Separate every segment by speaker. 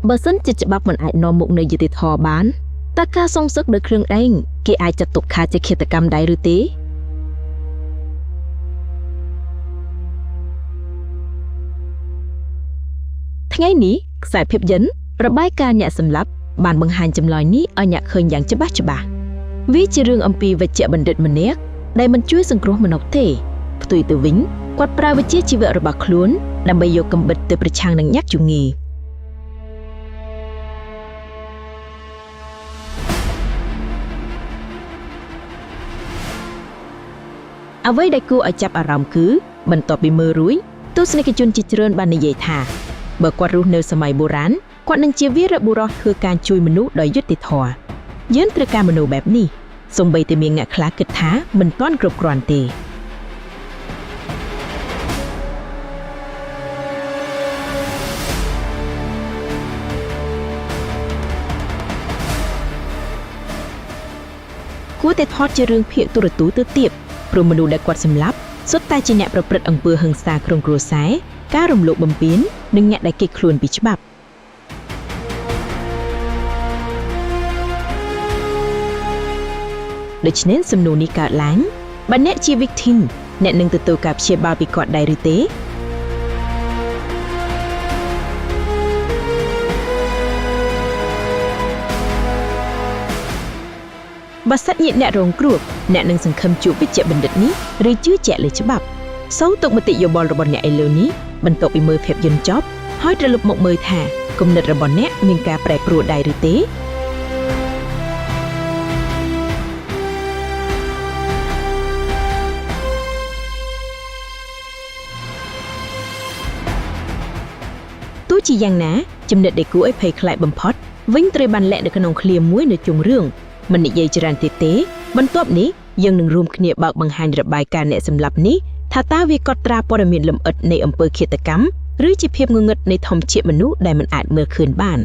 Speaker 1: បើសិនជាច្បាប់មិនអាចនាំមុខនៅយុត្តិធម៌បានតើការសងសឹកដោយគ្រឿងឯងគេអាចចាត់ទុកថាជាឃាតកម្មដែរឬទេថ្ងៃនេះខ្សែភាពយន្តរបាយការណ៍អ្នកសម្លាប់បានបង្ហាញចម្លើយនេះឲ្យអ្នកឃើញយ៉ាងច្បាស់វាជារឿងអំពីវេជ្ជបណ្ឌិតម្នាក់ដែលមិនជួយសង្គ្រោះមនុស្សទេផ្ទុយទៅវិញគាត់ប្រើវិជ្ជាជីវៈរបស់ខ្លួនដើម្បីយកកំបិតទៅប្រឆាំងនឹងអ្នកជំងឺអ្វីដែលគួរឲ្យចាប់អារម្មណ៍គឺបន្ទាប់ពីមើលរួចទស្សនិកជនជាច្រើនបាននិយាយថាបើគាត់រស់នៅសម័យបុរាណគាត់នឹងជាវីរបុរសធ្វើការជួយមនុស្សដោយយុត្តិធម៌យើងត្រូវការមនុស្សបែបនេះសូម្បីតែមានអ្នកខ្លះគិតថាមិនទាន់គ្រប់គ្រាន់ទេគួរតែថតជារឿងភាគទូរទស្សន៍ទៅទៀតព្រោះមនុស្សដែលគាត់សម្លាប់សុទ្ធតែជាអ្នកប្រព្រឹត្តអំពើហិង្សាក្នុងគ្រួសារការរំលោភបំពាននិងអ្នកដែលគេចខ្លួនពីច្បាប់ដូច្នេះសំណួរនេះកើតឡើងបើអ្នកជា victim អ្នកនឹងទទួលការព្យាបាលពីគាត់ដែរឬទេបើសិនជាអ្នករងគ្រោះអ្នកនឹងសង្ឃឹមជួបវិជ្ជបណ្ឌិតនេះឬជឿជាក់លើច្បាប់សូមទុកមតិយោបល់របស់អ្នកឥឡូវនេះបន្ទាប់ពីមើលភាពយន្តចប់ហើយត្រឡប់មកមើលថាគំនិតរបស់អ្នកមានការប្រែប្រួលដែរឬទេទោះជាយ៉ាងណាចំណុចដែលគួរឲ្យភ័យខ្លាចបំផុតវិញត្រូវបានលាក់នៅក្នុងឃ្លាមួយនៅចុងរឿងមិននិយាយច្រើនទៀតទេបន្ទាប់នេះយើងនឹងរួមគ្នាបើកបង្ហាញរបាយការណ៍អ្នកសម្លាប់នេះថាតើវាកត់ត្រាព័ត៌មានលម្អិតនៃអំពើឃាតកម្មឬជាភាពងងឹតនៃធម្មជាតិមនុស្សដែលមិនអាចមើលឃើញបាន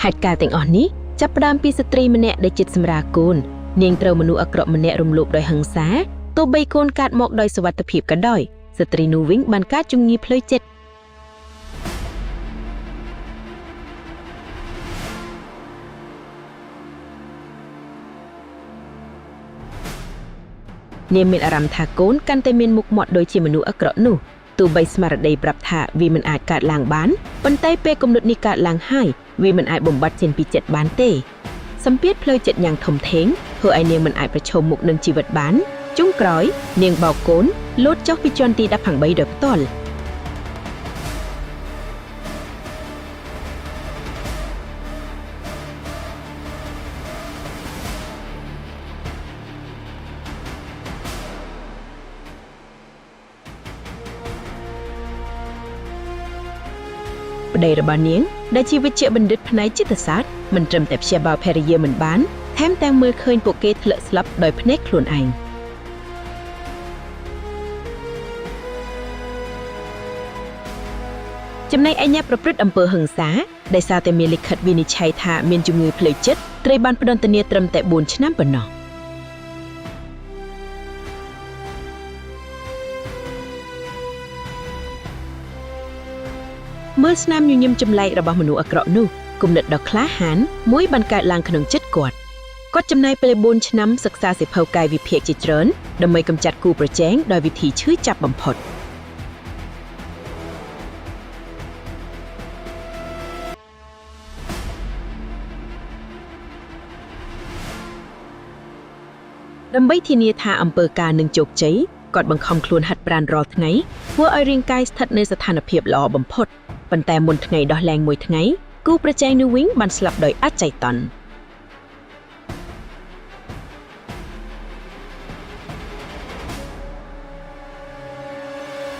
Speaker 1: ហេតុការណ៍ទាំងអស់នេះចាប់ផ្ដើមពីស្ត្រីម្នាក់ដែលចិត្តសម្រាលកូននាងត្រូវមនុស្សអាក្រក់ម្នាក់រំលោភដោយហិង្សាទោះបីកូនកើតមកដោយសុវត្ថិភាពក៏ដោយស្ត្រីនោះវិញបានកើតជំងឺផ្លូវចិត្តនាងមានអារម្មណ៍ថាកូនកាន់តែមានមុខមាត់ដូចជាមនុស្សអាក្រក់នោះទោះបីស្មារតីប្រាប់ថាវាមិនអាចកើតឡើងបានប៉ុន្តែពេលគំនិតនេះកើតឡើងហើយវាមិនអាចបំបត្តិចេញពីចិត្តបានទេសម្ពាធផ្លូវចិត្តយ៉ាងធំធេងធ្វើឲ្យនាងមិនអាចប្រឈមមុខនឹងជីវិតបានចុងក្រោយនាងបោកកូនលោតចុះពីជាន់ទី18ដោយផ្ទាល់ប្តីរបស់នាងដែលជាវិជ្ជបណ្ឌិតផ្នែកចិត្តសាស្ត្រមិនត្រឹមតែព្យាបាលភរិយាមិនបានថែមទាំងមើលឃើញពួកគេធ្លាក់ស្លាប់ដោយភ្នែកខ្លួនឯងចំណែកឯអ្នកប្រព្រឹត្តអំពើហិង្សាដែលសារតែមានលិខិតវិនិច្ឆ័យថាមានជំងឺផ្លូវចិត្តត្រូវបានផ្តន្ទានាត្រឹមតែ4ឆ្នាំប៉ុណ្ណោះមើលស្នាមញញឹមចម្លែករបស់មនុស្សអាក្រក់នោះគំនិតដ៏ក្លាហានមួយបានកើតឡើងក្នុងចិត្តគាត់ចំណាយពេល4ឆ្នាំសិក្សាសៀវភៅកាយវិភាគជាច្រើនដើម្បីកម្ចាត់គូប្រជែងដោយវិធីឈឺចាប់បំផុតដើម្បីធានាថាអំពើការនឹងជោគជ័យគាត់បង្ខំខ្លួនហាត់ប្រាណរាល់ថ្ងៃធ្វើឲ្យរាងកាយស្ថិតនៅស្ថានភាពល្អបំផុតប៉ុន្តែមុនថ្ងៃដោះលែងមួយថ្ងៃគូប្រជែងនោះវិញបានស្លាប់ដោយអចេតន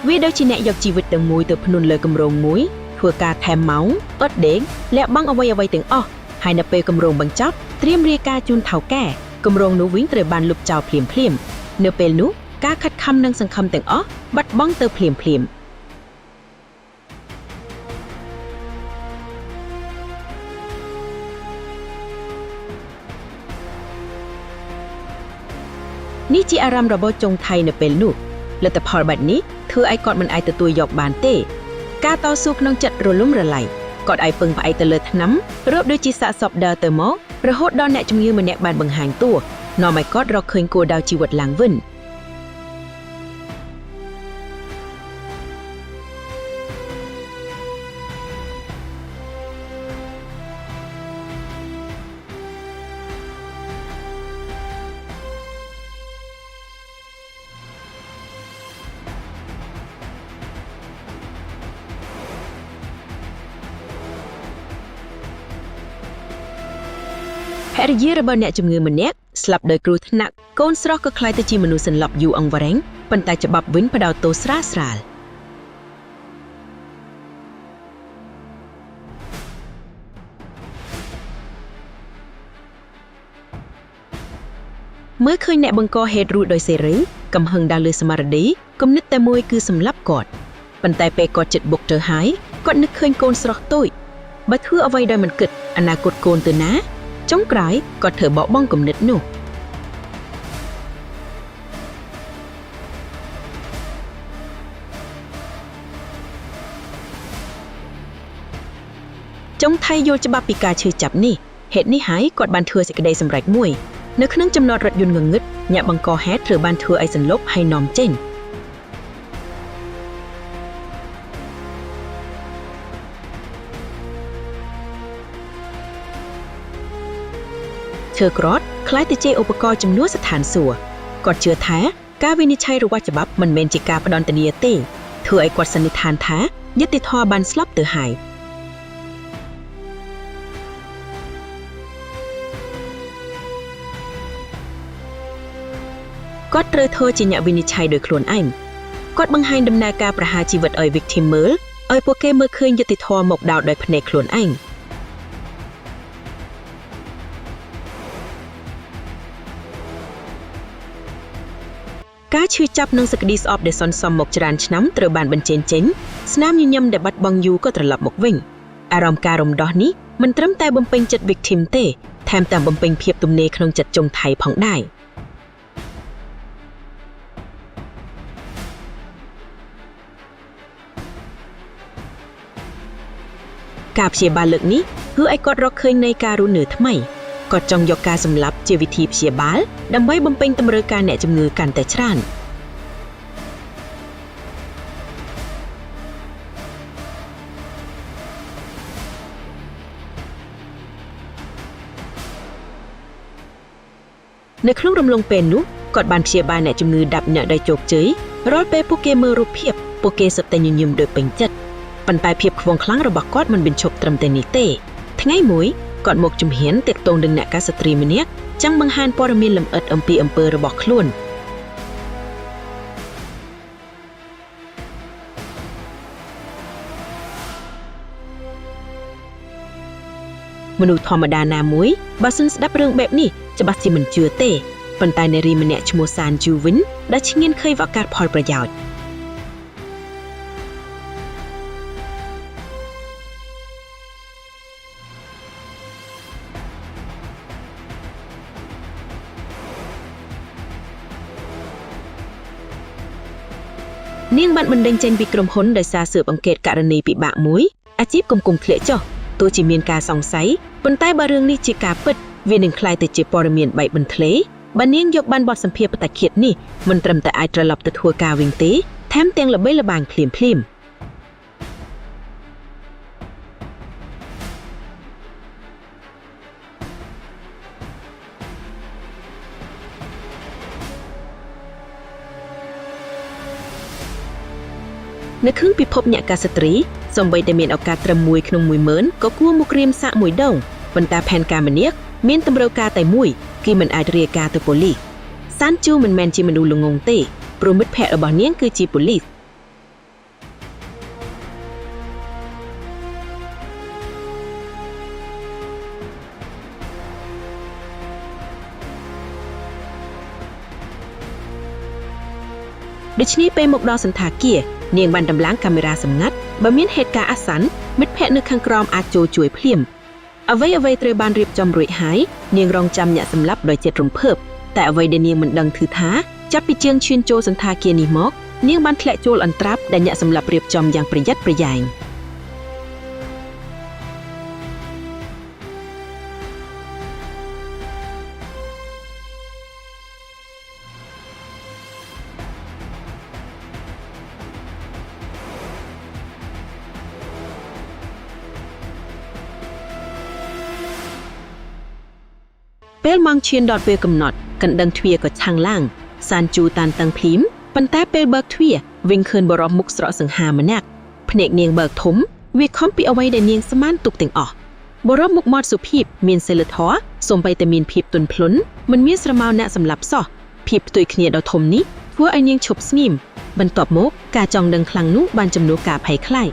Speaker 1: វាដូចជាអ្នកយកជីវិតទាំងមួយទៅភ្នួនលើគម្រោងមួយធ្វើការថែមម៉ោងអត់ដេកលាក់បាំងអ្វីៗទាំងអស់ហើយនៅពេលគម្រោងបញ្ចប់ត្រៀមរាយការណ៍ជូនថៅកែគម្រោងនោះវិញត្រូវបានលុបចោលភ្លាមនៅពេលនោះការខិតខំនិងសង្ឃឹមទាំងអស់បាត់បង់ទៅភ្លាម នេះជាអារម្មណ៍របស់ចុងថៃនៅពេលនោះលទ្ធផលបែបនេះធ្វើឲ្យគាត់មិនអាចទទួលយកបានទេការតស៊ូក្នុងចិត្តរលំរលាយគាត់ឲ្យពឹងផ្អែកទៅលើថ្នាំរាប់ដូចជាសាកសពដើរទៅមករហូតដល់អ្នកជំងឺម្នាក់បានបង្ហាញតួនាំឲ្យគាត់រកឃើញគោលដៅជីវិតឡើងវិញភរិយារបស់អ្នកជំងឺម្នាក់ស្លាប់ដោយគ្រោះថ្នាក់កូនស្រស់ក៏ក្លាយទៅជាមនុស្សសន្លប់យូរអង្វែងប៉ុន្តែច្បាប់វិញផ្ដោតទោសស្រាលមើលឃើញអ្នកបង្កហេតុរួចដោយសេរីកំហឹងដើរលើស្មារតីគំនិតតែមួយគឺសម្លាប់គាត់ប៉ុន្តែពេលគាត់ចិត្តបុកទៅហើយគាត់នឹកឃើញកូនស្រស់តូចបើធ្វើអ្វីដោយមិនគិតអនាគតកូនទៅណាចុងក្រោយគាត់ធ្វើបោកបង់គំនិតនោះចុងថៃយល់ច្បាប់ពីការឈឺចាប់នេះហេតុនេះហើយគាត់បានធ្វើសេចក្តីសម្រេចមួយនៅក្នុងចំណតរថយន្តងងឹតអ្នកបង្កហេតុត្រូវបានធ្វើឲ្យសន្លប់ហើយនាំចេញឈើក្រតคล้ายទៅជាឧបករណ៍ជំនួសស្ថានសួគ៌គាត់ជឿថាការវិនិច្ឆ័យរបស់ច្បាប់មិនមែនជាការផ្ដន់ទនាទេធ្វើឲ្យគាត់សន្និដ្ឋានថាយុត្តិធម៌បានស្លាប់ទៅហើយគាត់ត្រូវធ្វើជាអ្នកវិនិច្ឆ័យដោយខ្លួនឯងគាត់បង្ហាញដំណើរការប្រហារជីវិតឲ្យ victim មើលឲ្យពួកគេមើលឃើញយុត្តិធម៌មកដោតដោយភ្នែកខ្លួនឯងការឈឺចាប់និងសេចក្តីស្អប់ដែលសន្សំមកច្រើនឆ្នាំត្រូវបានបញ្ចេញចេញស្នាមញញឹមដែលបាត់បង់យូរក៏ត្រឡប់មកវិញអារម្មណ៍ការរំដោះនេះមិនត្រឹមតែបំពេញចិត្ត victim ទេថែមទាំងបំពេញភាពទំនេរក្នុងចិត្តចុងថៃផងដែរការព្យាបាលលើកនេះគឺឲ្យគាត់រកឃើញនៃការរស់នៅថ្មីគាត់ចង់យកការសម្លាប់ជាវិធីព្យាបាលដើម្បីបំពេញតម្រូវការអ្នកជំងឺកាន់តែច្រើននៅក្នុងរំលងពេលនោះគាត់បានព្យាបាលអ្នកជំងឺ10នាក់ដោយជោគជ័យរាល់ពេលពួកគេមើលរូបភាពពួកគេសុទ្ធតែញញឹមដោយពេញចិត្តប៉ុន្តែភាពខ្វងខ្លាំងរបស់គាត់មិនបញ្ឈប់ត្រឹមតែនេះទេថ្ងៃមួយគាត់មកជំហានទាក់ទងនឹងអ្នកកាសស្ត្រីម្នាក់ចង់បង្ហាញព័ត៌មានលម្អិតអំពីអំពើរបស់ខ្លួនមនុស្សធម្មតាណាមួយបើសិនស្ដាប់រឿងបែបនេះច្បាស់ជាមិនជឿទេប៉ុន្តែនារីម្នាក់ឈ្មោះសានជូវិញដែលឈ្ងៀនឃើញឱកាសផលប្រយោជន៍នាងបានបណ្ដេញចេញពីក្រុមហ៊ុនដោយសារស៊ើបអង្កេតករណីពិបាកមួយអាជីពកំពុងធ្លាក់ចុះទោះជាមានការសង្ស័យប៉ុន្តែបើរឿងនេះជាការពិតវានឹងក្លាយទៅជាព័ត៌មានបែកបន្ធ្លេបើនាងយកបានបទសម្ភាសន៍បតាឃាតនេះមិនត្រឹមតែអាចត្រឡប់ទៅធ្វើការវិញទេថែមទាំងល្បីល្បាញភ្លាមនៅក្នុងពិភពអ្នកកាសស្ត្រីសូម្បីតែមានឱកាសត្រឹម1ក្នុង 10000ក៏គួរមករៀមសាកមួយដងប៉ុន្តែផែនការម្នាក់មានតម្រូវការតែមួយគឺមិនអាចរាយការណ៍ទៅប៉ូលីសសានជូមិនមែនជាមនុស្សល្ងងទេព្រោះមិត្តភក្តិរបស់នាងគឺជាប៉ូលីសដូច្នេះពេលមកដល់សន្តាគារនាងបានដំឡើងកាមេរ៉ាសម្ងាត់បើមានហេតុការណ៍អាសន្នមិត្តភក្តិនៅខាងក្រោមអាចចូលជួយភ្លាមអ្វីត្រូវបានរៀបចំរួចហើយនាងរងចាំអ្នកសម្លាប់ដោយចិត្តរំភើប តែអ្វីដែលនាងមិនដឹងគឺថាចាប់ពីជើងឈានចូលសន្តាគារនេះមកនាងបានធ្លាក់ចូលអន្ត្រាប់ដែលអ្នកសម្លាប់រៀបចំយ៉ាងប្រយ័ត្នប្រយែងពេលម៉ោងឈានដល់ពេលកំណត់កណ្ដឹងទ្វារក៏ឆាំងឡើងសានជូតានតឹងភ្លាមប៉ុន្តែពេលបើកទ្វារវិញឃើញបរិសុទ្ធមុខស្រកសង្ហាម្នាក់ភ្នែកនាងបើកធំវាខំពីអ្វីដែលនាងស្មានទុកទាំងអស់បរិសុទ្ធមុខមាត់សុភាពមានសីលធម៌សូម្បីតែមានភាពទន់ភ្លន់មិនមានស្រមោលអ្នកសម្លាប់សោះភាពផ្ទុយគ្នាដ៏ធំនេះធ្វើឲ្យនាងឈប់ស្ងៀមបន្ទាប់មកការចង់ដឹងខ្លាំងនោះបានជំនួសការភ័យខ្លាច